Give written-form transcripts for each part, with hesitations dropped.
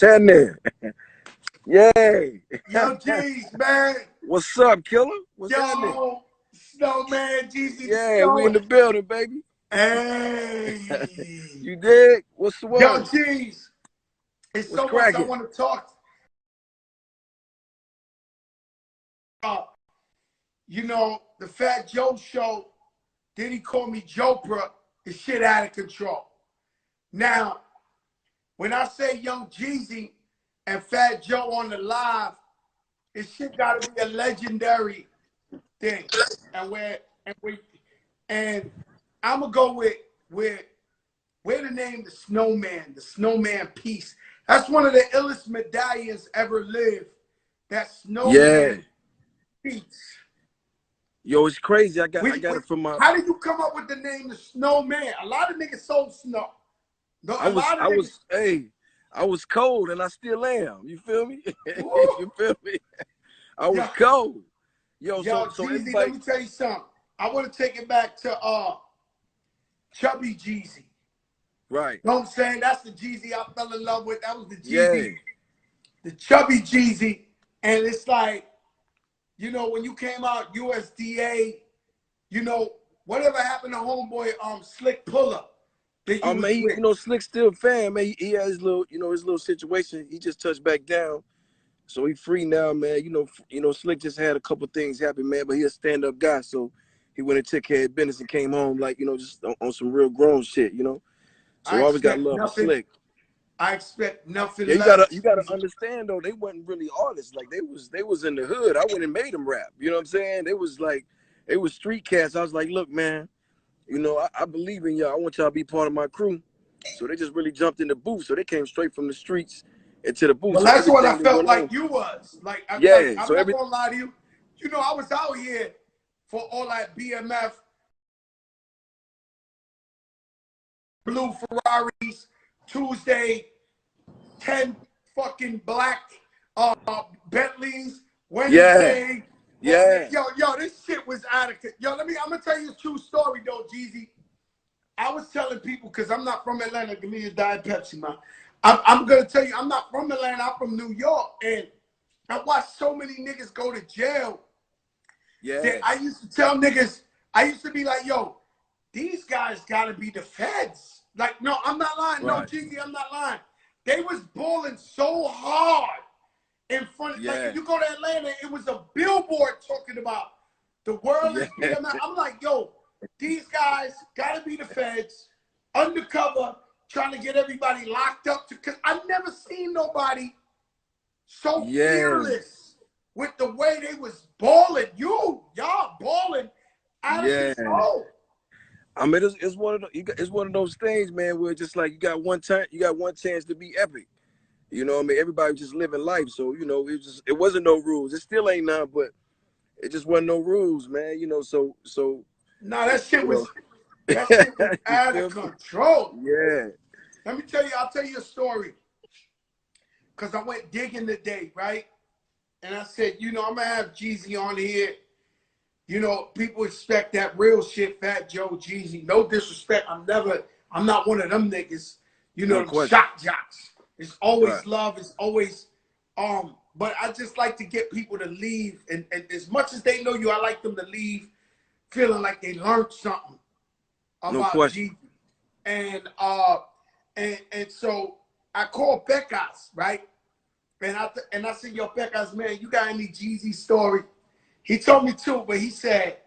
What's happening? Yay. Yo, G's, man. What's up, killer? What's happening? Yo, Snowman, Jeezy the Yeah, we in Snow. the building, baby. Hey. You dig? What's the Yo, word? G's. It's What's so much I cracking? want to talk. You know, the Fat Joe show, then he called me Jopra, is shit out of control. Now, when I say Young Jeezy and Fat Joe on the live, this shit gotta be a legendary thing. And I'm gonna go with where the name the Snowman piece. That's one of the illest medallions ever lived. That Yeah. Snowman piece. Yo, it's crazy. I got it from my. How did you come up with the name the Snowman? A lot of niggas sold snow. No, I was cold and I still am. You feel me? You feel me? I was cold. Yo, so Jeezy, everybody. let me tell you something. I want to take it back to Chubby Jeezy. Right. You know what I'm saying? That's the Jeezy I fell in love with. That was the Jeezy. Yeah. The Chubby Jeezy. And it's like, you know, when you came out USDA, you know, whatever happened to homeboy Slick Puller that you was Man, with? you know, Slick's still a fan, man. He had his little situation. He just touched back down. So he free now, man. You know, Slick just had a couple things happen, man, but he a stand-up guy. So he went and took care of business and came home like, you know, just on some real grown shit, you know. So I always got love for Slick. I expect nothing Yeah, less. you gotta understand though, they wasn't really artists. Like they was in the hood. I went and made them rap. You know what I'm saying? They was street cats. I was like, look, man, you know, I believe in y'all. I want y'all to be part of my crew. So they just really jumped in the booth. So they came straight from the streets into the booth. Well, So that's what I everything that felt went like on, you was. Like, I'm so not gonna lie to you. You know, I was out here for all that BMF, blue Ferraris, Tuesday, 10 fucking black Bentleys, Wednesday. Yeah. Yo, this shit was out of yo. I'm gonna tell you a true story though, Jeezy. I was telling people, because I'm not from Atlanta. Give me a Diet Pepsi, man. I'm gonna tell you, I'm not from Atlanta. I'm from New York, and I watched so many niggas go to jail. Yeah. That I used to tell niggas. I used to be like, yo, these guys gotta be the feds. Like, no, I'm not lying. Right. No, Jeezy, I'm not lying. They was balling so hard in front of, like, if you go to Atlanta, it was a billboard talking about the world is BMF. I'm like, yo, these guys gotta be the feds, undercover, trying to get everybody locked up. Because I've never seen nobody so fearless with the way they was balling. Y'all balling out of control. I mean, it's one of those things, man, where just like you got one chance to be epic. You know what I mean? Everybody was just living life. So, you know, it wasn't no rules. It still ain't none, but it just wasn't no rules, man. You know, so no, that shit was out of control. Yeah. Let me tell you, I'll tell you a story. Cause I went digging today, right? And I said, you know, I'm gonna have Jeezy on here. You know, people expect that real shit, Fat Joe, Jeezy. No disrespect. I'm not one of them niggas. You know, them shock jocks. It's always love. It's always, but I just like to get people to leave. And as much as they know you, I like them to leave feeling like they learned something about Jeezy. And so I called Beckas, right? And I said, yo, Beckas, man, you got any Jeezy story? He told me too, but he said,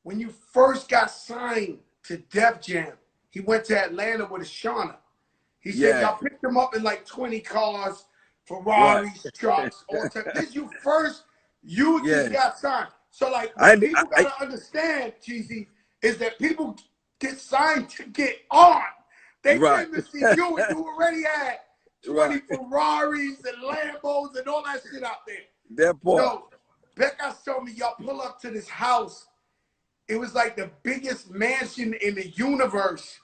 when you first got signed to Def Jam, he went to Atlanta with Shauna. He said, y'all picked him up in like 20 cars, Ferraris, trucks, all types. This you just got signed. So like, what people gotta understand, Jeezy, is that people get signed to get on. They came to see you, and you already had 20 Ferraris and Lambos and all that shit out there. That part. So Becca told me, y'all pull up to this house. It was like the biggest mansion in the universe.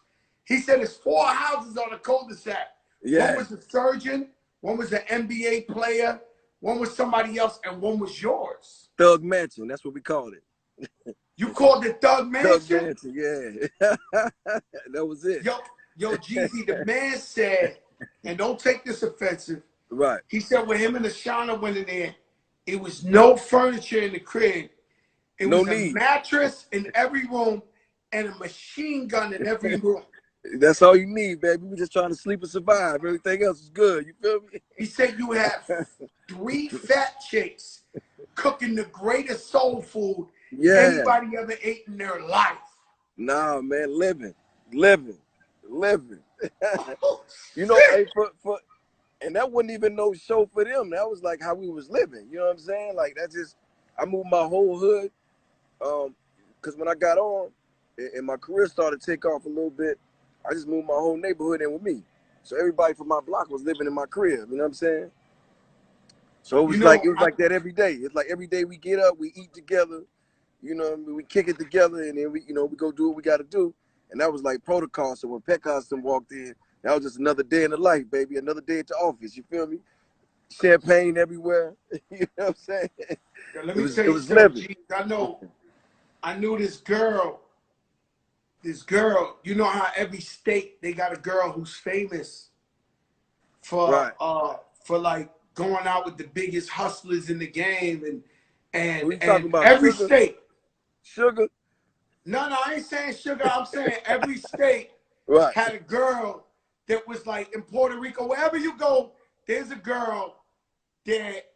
He said there's 4 houses on the cul-de-sac. One was a surgeon, one was an NBA player, one was somebody else, and one was yours. Thug Mansion, that's what we called it. You called it Thug Mansion? Thug Mansion, yeah. That was it. Yo, Jeezy, the man said and don't take this offensive. Right. He said when him and Ashana went in there, it was no furniture in the crib. It No was a need. mattress in every room and a machine gun in every room. That's all you need, baby. We just trying to sleep and survive. Everything else is good. You feel me? He said you have 3 fat chicks cooking the greatest soul food Yeah. anybody ever ate in their life. Nah, man, living. Oh, You know, shit. hey, and that wasn't even no show for them. That was like how we was living. You know what I'm saying? Like that just I moved my whole hood. Because when I got on and my career started to take off a little bit, I just moved my whole neighborhood in with me. So everybody from my block was living in my crib. You know what I'm saying? So You it know, was like that every day. It's like every day we get up, we eat together, you know, we kick it together, and then we go do what we got to do. And that was like protocol. So when Pet Costum walked in, that was just another day in the life, baby. Another day at the office. You feel me? Champagne everywhere. You know what I'm saying? let me tell It you was something, living. G. I knew this girl. You know how every state they got a girl who's famous Right. for like going out with the biggest hustlers in the game Who you and talking about? every Sugar? state. Sugar? No, I ain't saying sugar. I'm saying every state Right. had a girl that was like in Puerto Rico, wherever you go, there's a girl that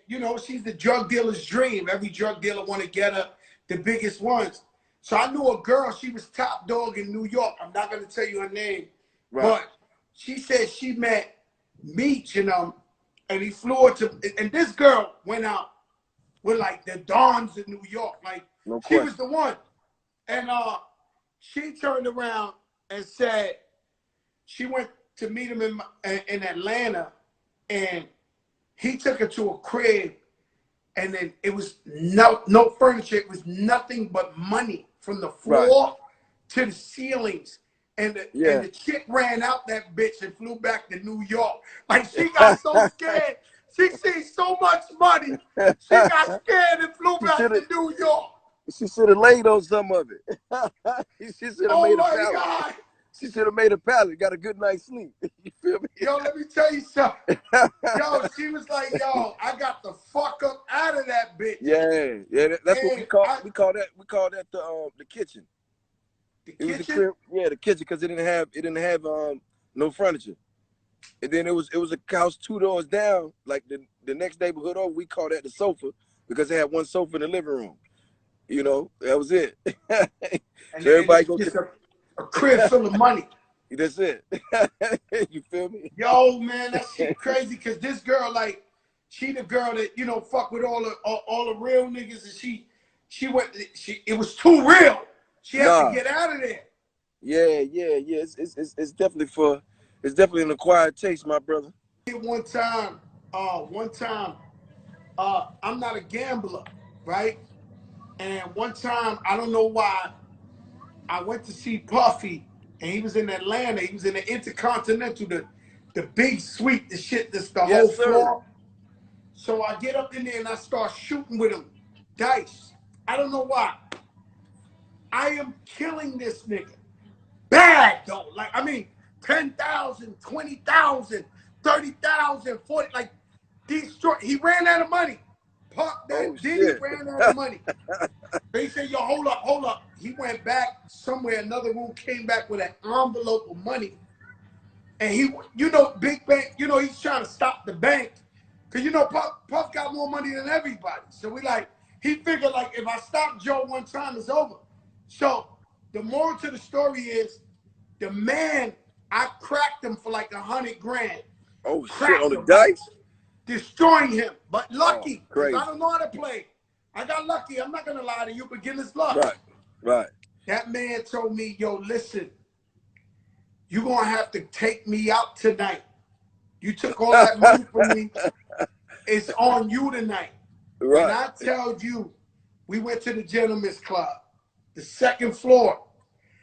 you know she's the drug dealer's dream. Every drug dealer want to get her, the biggest ones. So I knew a girl. She was top dog in New York. I'm not gonna tell you her name, Right. but she said she met Meech and he flew her to. And this girl went out with like the Dons in New York. Like No she was question. the one. And she turned around and said she went to meet him in Atlanta, and he took her to a crib, and then it was no furniture. It was nothing but money from the Right. floor to the ceilings. And Yeah. the chick ran out that bitch and flew back to New York. Like she got so scared. She seen so much money. She got scared and flew She back should to have New York. she should have laid on some of it. She should have Oh made a my pallet. God. She should have made a pallet. Got a good night's sleep. You feel me? Yo, let me tell you something. Yo, she was like, yo, I got the fuck up out of that bitch. Yeah. That's what And we call that the kitchen. the It was the kitchen, crib. Yeah, the kitchen because it didn't have no furniture. And then it was a house 2 doors down, like the next neighborhood over. We call that the sofa because they had one sofa in the living room. You know, that was it. So and everybody it's go just to. a crib full of money. That's it. You feel me? Yo, man, that shit crazy. Cause this girl, like, she the girl that fuck with all the real niggas, and she went. It was too real. She had to Nah. get out of there. Yeah. It's definitely an acquired taste, my brother. One time, I'm not a gambler, right? And one time, I don't know why, I went to see Puffy, and he was in Atlanta. He was in the Intercontinental, the big suite, the shit that's the whole Yes, sir. floor. So I get up in there and I start shooting with him, dice. I don't know why. I am killing this nigga. Bad though. Like, I mean, 10,000, 20,000, 30,000, 40. Like, destroy. He ran out of money. Puck Oh that Diddy shit. ran out of money. They said, yo, hold up. He went back somewhere, another room, came back with an envelope of money. And Big Bank, he's trying to stop the bank. Because, Puff got more money than everybody. So he figured, like, if I stop Joe one time, it's over. So the moral to the story is, the man, I cracked him for like 100 grand. Oh shit on Cracked the him, like, dice. destroying him. But Oh, lucky, because I crazy. don't know how to play. I got lucky. I'm not going to lie to you, beginner's luck. Right. Right. That man told me, yo, listen, you're going to have to take me out tonight. You took all that money from me. It's on you tonight. When Right. I tell you, we went to the gentleman's club, the second floor.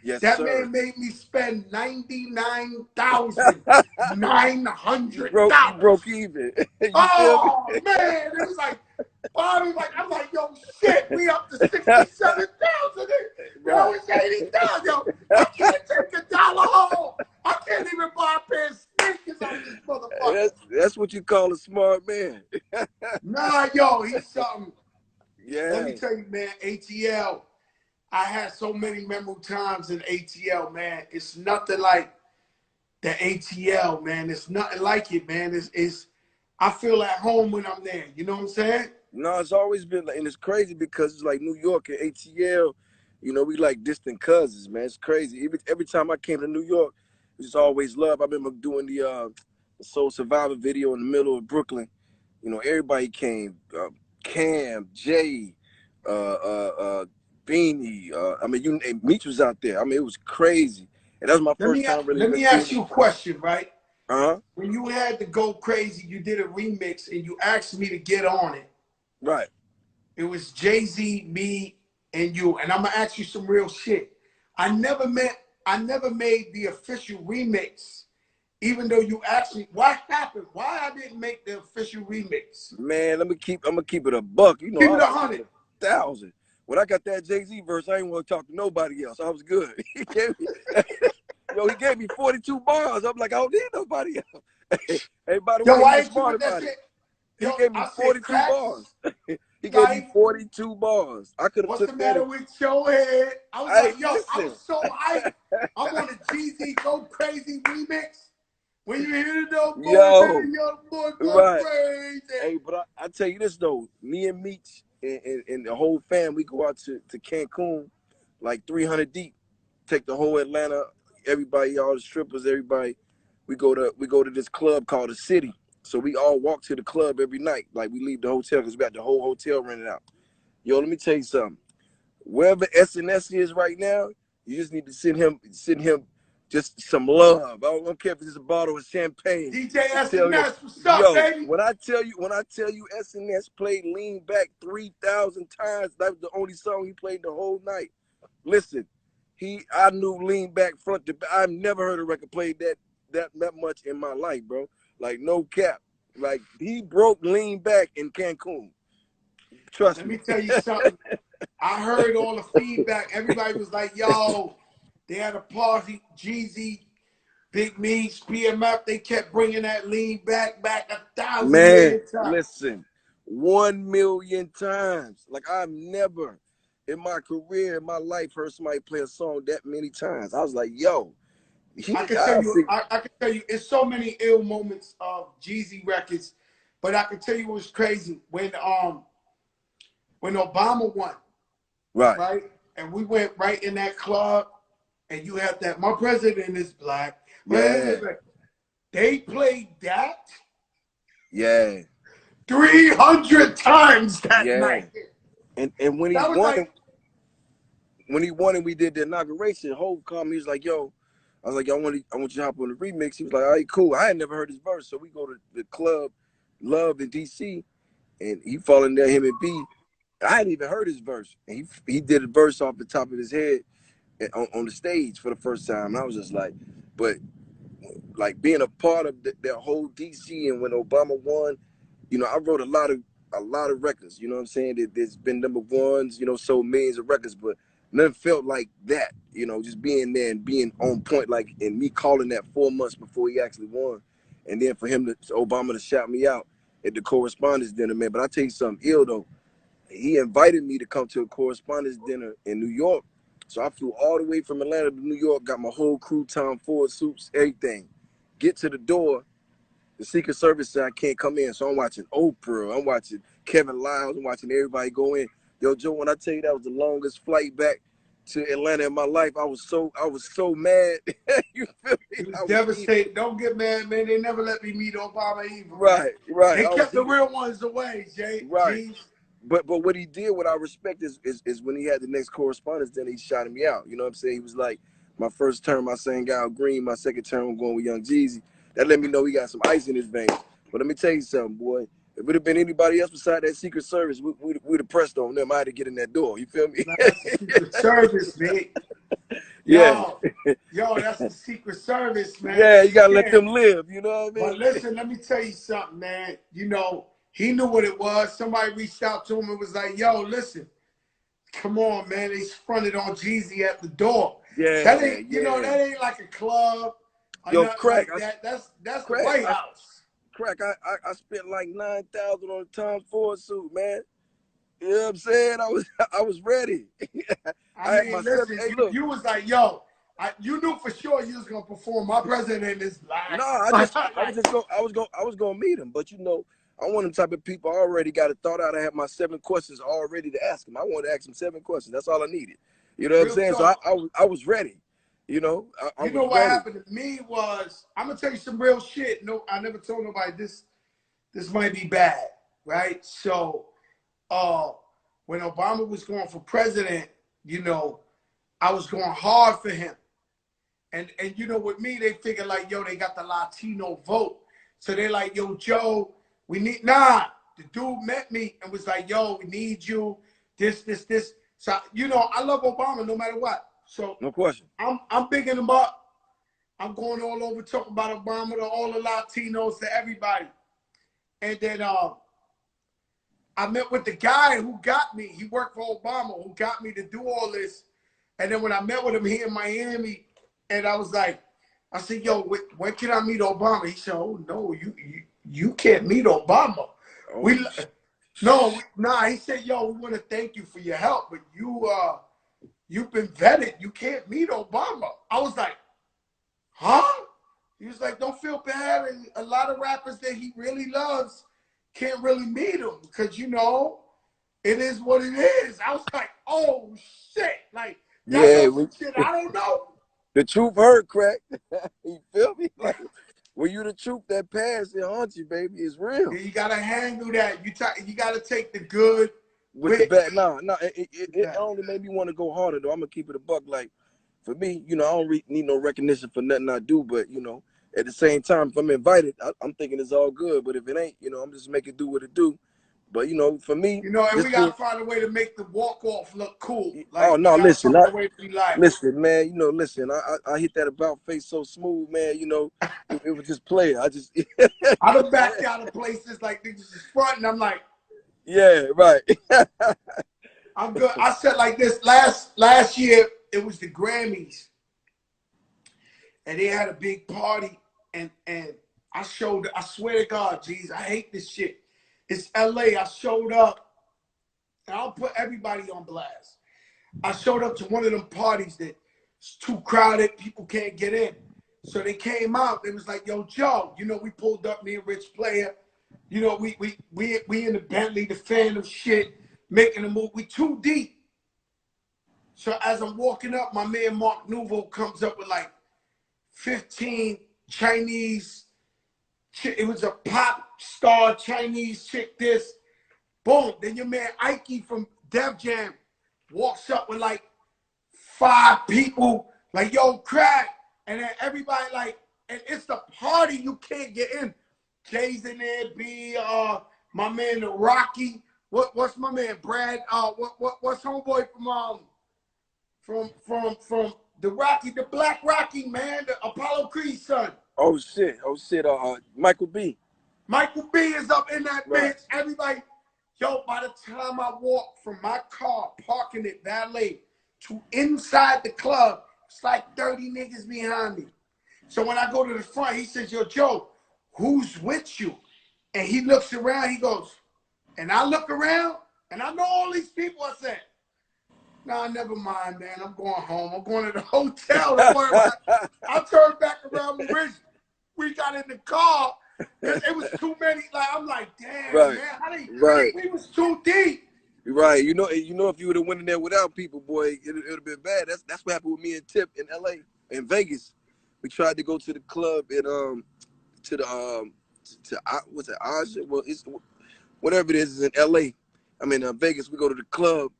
Yes, That sir. man made me spend $99,900. You broke even. You feel me? Oh man, it was like, I'm like, yo, shit, we up to 67,000. Yo, Right. it's 80,000. Yo, I can't take $1 home. I can't even buy a pair of sneakers out this motherfucker. That's what you call a smart man. Nah, yo, he's something. Let me Yeah. tell you, man, ATL. I had so many memorable times in ATL, man. It's nothing like the ATL, man. It's nothing like it, man. It's I feel at home when I'm there. You know what I'm saying? No, it's always been like, and it's crazy because it's like New York and ATL, we like distant cousins, man. It's crazy. Every time I came to New York, it was always love. I remember doing the Soul Survivor video in the middle of Brooklyn. Everybody came. Cam, Jay, Beanie. I mean, and Meech was out there. I mean, it was crazy, and that was my Let first me time really let me being. ask you a question, right? Uh huh. When you had to go crazy, you did a remix and you asked me to get on it. Right. It was Jay-Z, me, and you. And I'm gonna ask you some real shit. I never made the official remix, even though you asked me what happened, why I didn't make the official remix. Man, I'm gonna keep it a buck. Keep it I'll keep it 100. 1,000. When I got that Jay-Z verse, I didn't want to talk to nobody else. I was good. He gave me 42 bars. I'm like, I don't need nobody else. Hey, by the Yo, way, he why was ain't you smart with that about it. shit? He Yo, gave me I said 42 cracks, bars. He gave me like, 42 bars. I could have what's took the that. matter with your head? I was Hey, like, yo, I listen. was so hyped. I'm on the Jeezy Go Crazy remix. When you hear the boy, Yo, baby, young boy go right. crazy. Hey, but I tell you this though, me and Meech and the whole fam, we go out to Cancun, like 300 deep, take the whole Atlanta, everybody, all the strippers, everybody. We go to this club called the City. So we all walk to the club every night. Like we leave the hotel because we got the whole hotel rented out. Yo, let me tell you something. Wherever SNS is right now, you just need to send him just some love. I don't care if it's a bottle of champagne. DJ And tell him, SNS, what's up, yo, baby? when I tell you SNS played Lean Back 3,000 times, that was the only song he played the whole night. Listen, I knew Lean Back front to back. I've never heard a record played that much in my life, bro. Like no cap. Like he broke Lean Back in Cancun. Trust Let me. me tell you something. I heard all the feedback. Everybody was like, yo, they had a party, Jeezy, Big Meech, PMF. They kept bringing that lean back 1,000 Man, million times. listen, 1 million times. Like I've never in my career, in my life, heard somebody play a song that many times. I was like, yo, I see. I can tell you, it's so many ill moments of Jeezy records, but I can tell you what's crazy when Obama won, Right. right? And we went right in that club, and you have that. My president is black. Yeah. They played that Yeah. 300 times that Yeah. night. And when he That was won, like, and we did the inauguration, Hov called me. He was like, yo, I was like, I want you to hop on the remix. He was like, all right, cool. I had never heard his verse. So we go to the club Love in DC, and he fall in there, him and B. I hadn't even heard his verse. And he did a verse off the top of his head on the stage for the first time. And I was just like, but like being a part of that whole DC, and when Obama won, I wrote a lot of records. You know what I'm saying? There's been number ones, sold millions of records, but nothing felt like that. Just being there and being on point, like, and me calling that 4 months before he actually won, and then for Obama to shout me out at the correspondence dinner, man. But I tell you something ill though. He invited me to come to a correspondence dinner in New York. So I flew all the way from Atlanta to New York, got my whole crew, Tom Ford suits, everything. Get to the door, the Secret Service said I can't come in. So I'm watching Oprah, I'm watching Kevin Liles, I'm watching everybody go in. Yo, Joe, when I tell you that was the longest flight back to Atlanta in my life, I was so mad. You feel me? he was I was heated. devastated. Don't get mad, man. They never let me meet Obama either, man. Right, right. They I was kept the heated. real ones away, Jay. Right. Jeez. But what he did, what I respect is when he had the next correspondence, then he shouted me out. You know what I'm saying? He was like, my first term I sang Al Green, my second term I'm going with Young Jeezy. That let me know he got some ice in his veins. But let me tell you something, boy. If it would have been anybody else beside that Secret Service, we'd have pressed on them. I had to get in that door. You feel me? Now, that's the Secret Service, man. Yeah. Yo, that's the Secret Service, man. Yeah, So you you gotta let can't. them live, you know what I But mean? listen, let me tell you something, man. He knew what it was. Somebody reached out to him and was like, yo, listen, come on, man. They fronted on Jeezy at the door. That Yeah, ain't, yeah. that ain't like a club. Yo, like that. That's the crack, White House. I spent like 9,000 on a Tom Ford suit, man. You know what I'm saying? I was ready. I I had my mean, seven. listen, Hey, look, you was like, yo, you knew for sure you was gonna perform. My president is no, black. I was just going, I was going to meet him. But you know, I'm one of them type of people. I already got it thought out. I had my 7 questions all ready to ask him. I wanted to ask him 7 questions. That's all I needed. You know what I'm Real saying? So talk. I was ready. You know, I You know was what ready. happened to me was I'm gonna tell you some real shit. No, I never told nobody this. This might be bad, right? So, uh, when Obama was going for president, you know, I was going hard for him. And you know, with me, they figured like, yo, they got the Latino vote. So they're like, yo, Joe, we need The dude met me and was like, yo, we need you. This. So, you know, I love Obama no matter what. So No question. I'm bigging him up. I'm going all over talking about Obama to all the Latinos, to everybody. And then I met with the guy who got me. He worked for Obama, who got me to do all this. And then when I met with him here in Miami, and I was like, I said, yo, when can I meet Obama? He said, oh, no, you can't meet Obama. Oh, He said, yo, we want to thank you for your help, but you've been vetted. You can't meet Obama. I was like, huh? He was like, don't feel bad. And a lot of rappers that he really loves can't really meet him because, you know, it is what it is. I was like, oh, shit. Like, y'all yeah. know some shit I don't know. The truth hurt, crack. You feel me? Like when you the truth, that pass it haunts you, baby. It's real. Yeah, you got to handle that. You got to take the good With the with bad, no, the it bad. only made me want to go harder though. I'm gonna keep it a buck. Like for me, you know, I don't need no recognition for nothing I do, but you know, at the same time, if I'm invited, I'm thinking it's all good. But if it ain't, you know, I'm just making do what it do. But you know, for me, You know, and we just got being, to find a way to make the walk-off look cool. oh Like, we no, got to listen, find a way to be like, listen, man. You know, listen, I hit that about face so smooth, man. You know, it was just player. I just, I done backed out of places like niggas is fronting. I'm like, yeah, right. I'm good. I said like this last year, it was the Grammys, and they had a big party, and I swear to God, geez, I hate this shit. It's LA. I showed up, and I'll put everybody on blast. I showed up to one of them parties that it's too crowded, people can't get in. So they came out. They was like, yo, Joe, you know, we pulled up, me and Rich Player. You know, we in the Bentley, the fan of shit, making a move. We too deep. So as I'm walking up, my man Mark Nouveau comes up with like 15 Chinese. It was a pop star Chinese chick. This, boom. Then your man Ike from Def Jam walks up with like 5 people, like yo, crack, and then everybody like, and it's the party you can't get in. Jay's in there, my man the Rocky. What's my man Brad? What's homeboy from the Rocky, the Black Rocky, man, the Apollo Creed's son. Oh shit! Oh shit! Michael B. Michael B is up in that Right. bitch. Everybody, yo, by the time I walk from my car, parking it valet, to inside the club, it's like 30 niggas behind me. So when I go to the front, he says, yo, Joe, who's with you? And he looks around, he goes, and I look around, and I know all these people. I said, nah, never mind, man. I'm going home. I'm going to the hotel. Don't worry about it. I turned back around with Rich. We got in the car because it was too many. Like, I'm like, damn, Right. man. Right. We was too deep. Right. You know, if you would have went in there without people, boy, it would have been bad. That's what happened with me and Tip in LA, in Vegas. We tried to go to the club to the what's it, Aja? Well, it's whatever it is in LA. I mean, Vegas. We go to the club.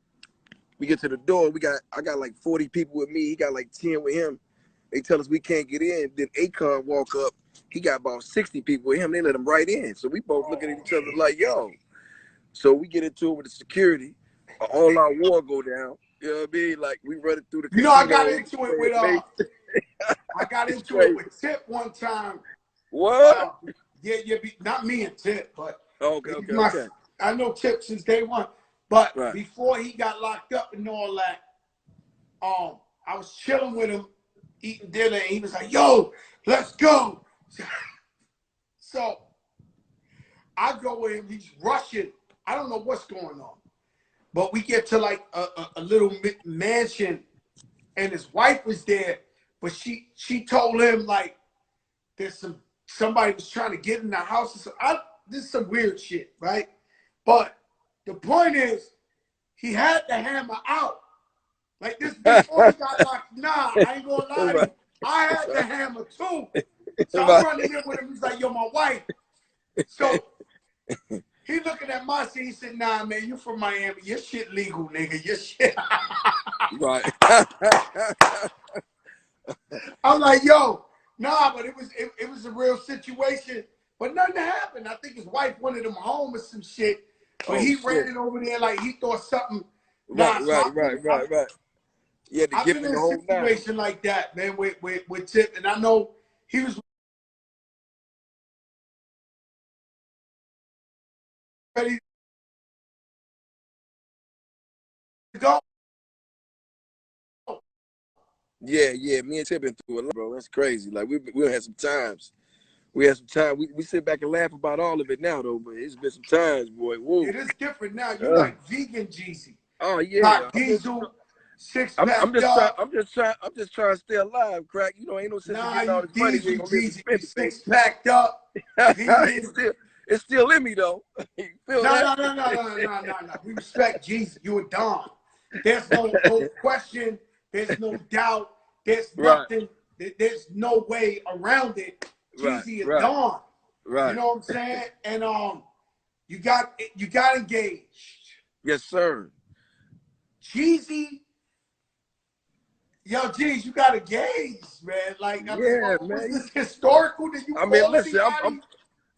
We get to the door. I got like 40 people with me. He got like 10 with him. They tell us we can't get in. Then Akon walk up. He got about 60 people with him. They let him right in. So we both looking at each other like, yo. So we get into it with the security. All our war go down. You know what I mean? Like we run it through the You know, casino. I got into it with It's crazy. Tip one time. What? Not me and Tip, but Okay. I know Tip since day one. But Right. before he got locked up and all that, I was chilling with him, eating dinner, and he was like, "Yo, let's go." So I go with him. He's rushing. I don't know what's going on, but we get to like a little mansion, and his wife was there, but she told him like there's somebody was trying to get in the house. So this is some weird shit, right? But the point is, he had the hammer out. Like this before he got locked. Nah, I ain't gonna lie to you. I had the hammer too. So I'm running in with him. He's like, "Yo, my wife." So he looking at my scene. He said, "Nah, man, you from Miami. Your shit legal, nigga. Your shit." Right. I'm like, "Yo, nah," but it was a real situation. But nothing happened. I think his wife wanted him home or some shit. But Oh he shit. ran it over there like he thought something. Right, Nah, so right, right, right, right. You had to I've give been him in the a whole nine. situation like that, man, with Tip, and I know he was ready to go. Yeah, yeah. Me and Tip been through a lot, bro. That's crazy. Like we had some times. We had some time. We sit back and laugh about all of it now though, but it's been some times, boy. Whoa. It is different now. You Uh, like vegan Jeezy. oh yeah. Got diesel, six I'm packed just trying. up. I'm just trying to stay alive, crack. You know, ain't no sense in Nah, getting all you this money. You diesel ain't gonna live to Jeezy. You spend it, baby. six packed up, it's vegan. still it's still in me though. You feel No, that? no, no, no, no, no, no, no. We respect Jeezy. You a Don. There's no question. There's no doubt. There's Right, nothing. There's no way around it. right, Jeezy a right, Don. You right. know what I'm saying? And you got engaged. Yes, sir. Jeezy, yo, Jeez, you got engaged, man. Like, I mean, Yeah, what was man. this historical? Did you I mean, call listen, anybody?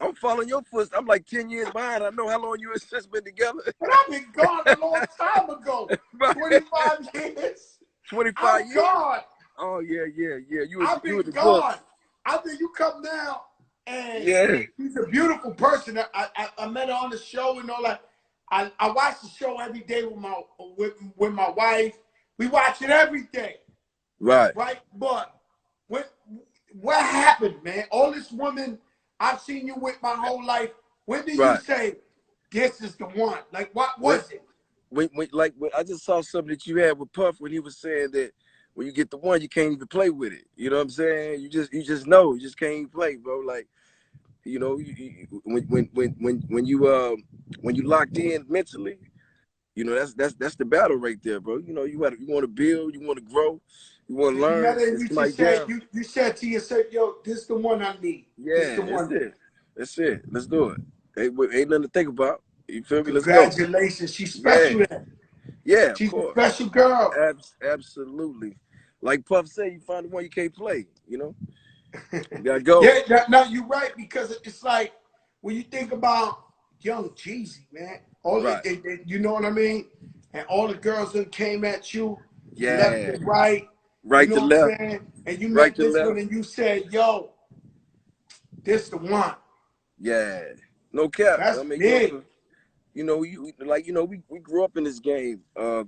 I'm following your footsteps. I'm like 10 years behind. I know how long you and sis been together. But I've been gone a long time ago. Right. 25 years. 25 I'm years? gone. Oh yeah, yeah, yeah. I've You in been the gone. books. I think you come now, and Yeah. she's a beautiful person. I met her on the show and all that. I watch the show every day with my wife. We watch it every day, Right. right? But when what happened, man? All this woman I've seen you with my whole life. When did you Right. say this is the one? Like, what When, was it? when I just saw something that you had with Puff when he was saying that when you get the one, you can't even play with it. You know what I'm saying? You just know, you just can't even play, bro. Like, when you locked in mentally, that's the battle right there, bro. You want to build, you want to grow, you want to And you met learn. her and It's you somebody just said down. you said to yourself, yo, this the one I need. This the Yeah, that's one. it. That's it. Let's do it. Ain't nothing to think about. You feel me? Let's go. Congratulations. She's Yeah, special then. yeah, of She's a course. special girl. Absolutely. Like Puff said, you find the one you can't play. You gotta go. Yeah, no, you're right, because it's like when you think about young Jeezy, man, Right. you know what I mean? And all the girls that came at you left Yeah. and right, you Right know to what I'm left. saying? And you Right met to this one left. and you said, yo, this the one. Yeah. No cap. I That's mean, big. we grew up in this game.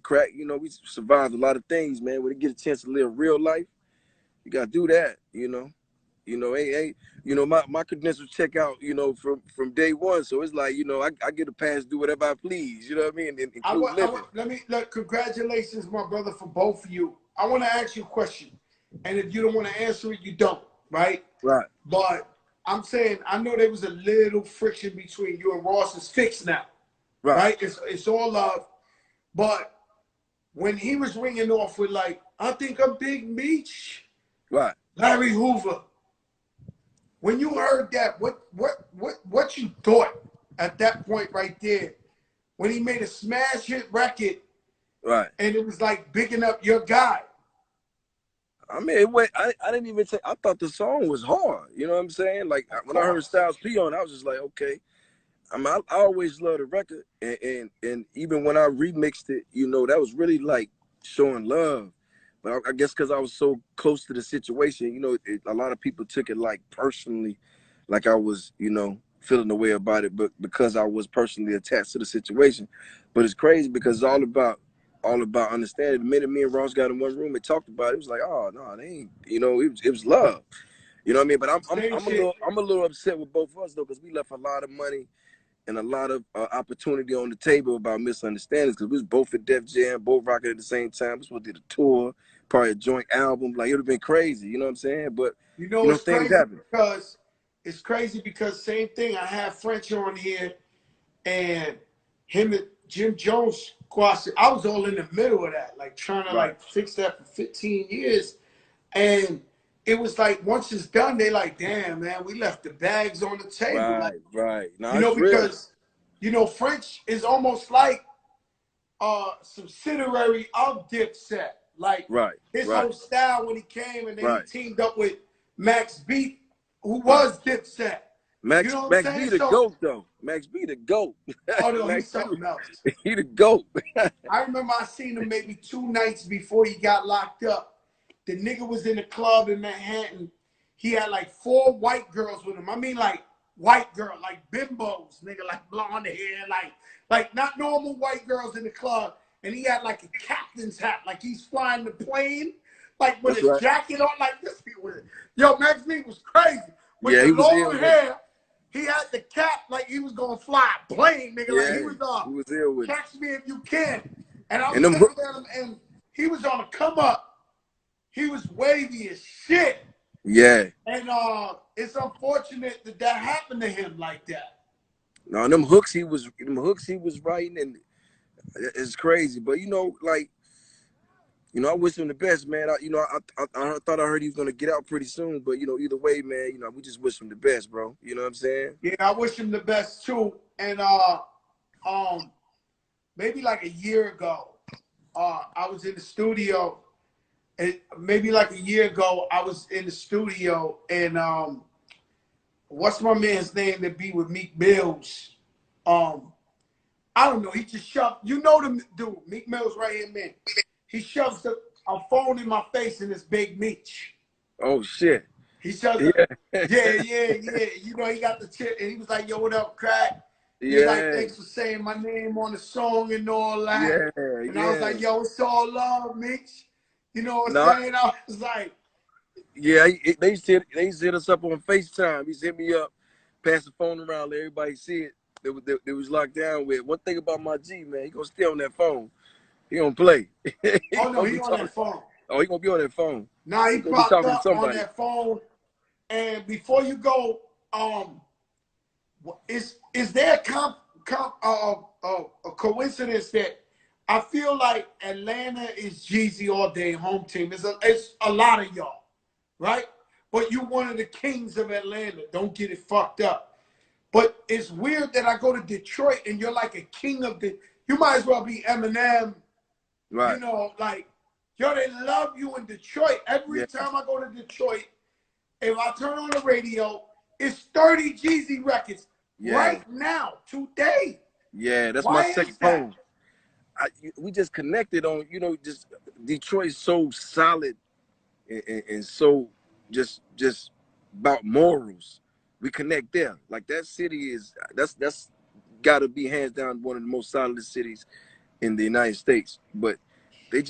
Crack. We survived a lot of things, man. When you get a chance to live real life, you gotta do that. Hey, my credentials check out, from day one. So it's like, I get a pass to do whatever I please. You know what I mean? Include living. Let me look. Congratulations, my brother, for both of you. I want to ask you a question, and if you don't want to answer it, you don't, right? Right. But I'm saying I know there was a little friction between you and Ross. It's fixed now, Right. right? It's all love. But when he was ringing off with like, I think I'm Big Meech, Right. Larry Hoover. When you heard that, what you thought at that point right there? When he made a smash hit record Right. and it was like bigging up your guy. I mean, wait, I didn't even say, I thought the song was hard. You know what I'm saying? Like Of when I heard course. Styles P on, I was just like, okay. I always loved the record, and even when I remixed it, that was really like showing love. But I guess because I was so close to the situation, a lot of people took it like personally, like I was, feeling the way about it, but because I was personally attached to the situation. But it's crazy because it's all about all about understanding. The minute me and Ross got in one room and talked about it, it was like, oh no, they ain't. It was love. You know what I mean? But I'm I'm Same I'm a little shit. I'm a little upset with both of us though, because we left a lot of money and a lot of opportunity on the table about misunderstandings, because we was both at Def Jam, both rocking at the same time. We supposed to do a tour, probably a joint album. Like, it would have been crazy. You know what I'm saying? But You know, it's things crazy happen. because same thing. I have French on here, and him and Jim Jones squashed it. I was all in the middle of that, like trying to Right, like fix that for 15 years. And it was like once it's done, they like, damn man, we left the bags on the table. Like, right. No, it's real. because French is almost like subsidiary of Dipset. Like Right, his right, whole style when he came, and then he right, teamed up with Max Beat, who right. was Dipset. You Max know what I'm Max saying? B the So, goat though. Max B the goat. oh no, Max he's B, something else. he the goat. I remember I seen him maybe 2 nights before he got locked up. The nigga was in the club in Manhattan. He had like 4 white girls with him. I mean, like white girl, like bimbos, nigga, like blonde hair, like not normal white girls in the club. And he had like a captain's hat, like he's flying the plane, like with That's his right. jacket on, like this. Yo, Max B was crazy with Yeah, the he was ill long with it. hair. He had the cap like he was gonna fly a plane, nigga. Like he Yeah, was he was ill with it. catch me if you can. And I And was them looking at him, and he was on a come up. He was wavy as shit. yeah. And it's unfortunate that that happened to him like that. No, them hooks he was writing, and it's crazy. But like, I wish him the best, man. I thought I heard he was gonna get out pretty soon, but either way, man, we just wish him the best, bro. You know what I'm saying? Yeah, I wish him the best too. And um, maybe like a year ago, I was in the studio. And maybe like a year ago, I was in the studio, and what's my man's name that be with Meek Mills? Um, I don't know. He just shoved. You know the dude, Meek Mill's right here, man. He shoves a phone in my face in this big Meech. Oh shit. He shoves Yeah. a, yeah. You know, he got the chip, and he was like, "Yo, what up, crack?" He was like, Yeah. "Thanks for saying my name on the song and all that." Yeah. And I was Yeah. like, "Yo, it's all love, Meech." You know what I'm No. saying? I was like, Yeah. They set us up on FaceTime. He set me up, passed the phone around, let everybody see it. They was locked down with. One thing about my G, man, he gonna stay on that phone. He gonna play. He "Oh no, gonna he be on talking. that phone." Oh, he gonna be on that phone. Now he He gonna be popped talking to up on somebody. that phone. And before you go, is there a coincidence that I feel like Atlanta is Jeezy all day home team? It's a lot of y'all, right? But you one of the kings of Atlanta. Don't get it fucked up. But it's weird that I go to Detroit and you're like a king of the. You might as well be Eminem. You Right. know, like yo, they love you in Detroit. Every Yeah. time I go to Detroit, if I turn on the radio, it's 30 Jeezy records Yeah. right now, today. Yeah. That's my Why second is that? home. We just connected on, just Detroit's so solid, and so just about morals. We connect there. Like, that city that's got to be hands down one of the most solid cities in the United States. But they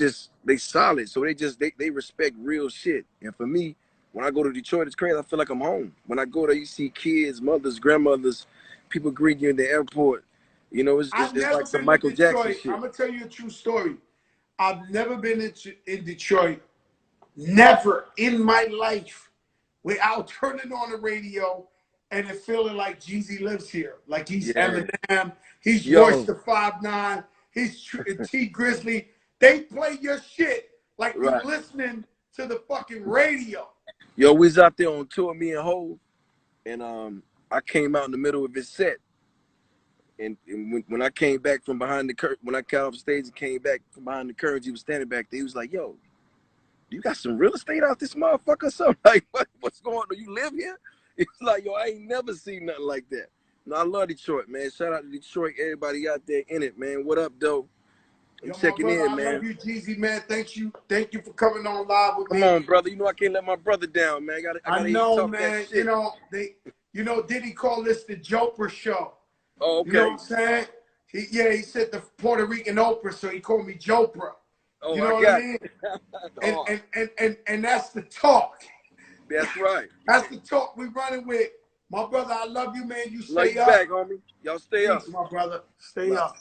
solid, so they respect real shit. And for me, when I go to Detroit, it's crazy. I feel like I'm home. When I go there, you see kids, mothers, grandmothers, people greet you in the airport. I've It's never like some been to Michael Jackson Detroit. I'm shit. gonna tell you a true story. I've never been in Detroit, never in my life, without turning on the radio and it feeling like Jeezy lives here. Like he's Yeah. Eminem, he's Royce Yo. the 5'9", he's T Grizzly. They play your shit like you Right. listening to the fucking radio. Yo, we was out there on tour, me and Hov, and I came out in the middle of his set. And when I came back from behind the curtain, when I got off stage and came back from behind the curtains, he was standing back there. He was like, "Yo, you got some real estate out this motherfucker or something?" Like, what's going on? Do you live here? It's like, yo, I ain't never seen nothing like that. No, I love Detroit, man. Shout out to Detroit, everybody out there in it, man. What up, though? I'm Yo, my checking brother, in, I love man. you, Jeezy, man. Thank you for coming on live with Come me. on, brother. I can't let my brother down, man. I I gotta hear you know, talk that man. shit. Diddy call this the Joker show. Oh, You know okay. what I'm saying? He said the Puerto Rican Oprah, so he called me Jopra. Oh, You I know what I got mean? you. And Oh, and that's the talk. that's right. That's the talk we running with. My brother, I love you, man. You Love stay you up. back, homie. Y'all stay up. Peace, my brother. Stay Bye. up.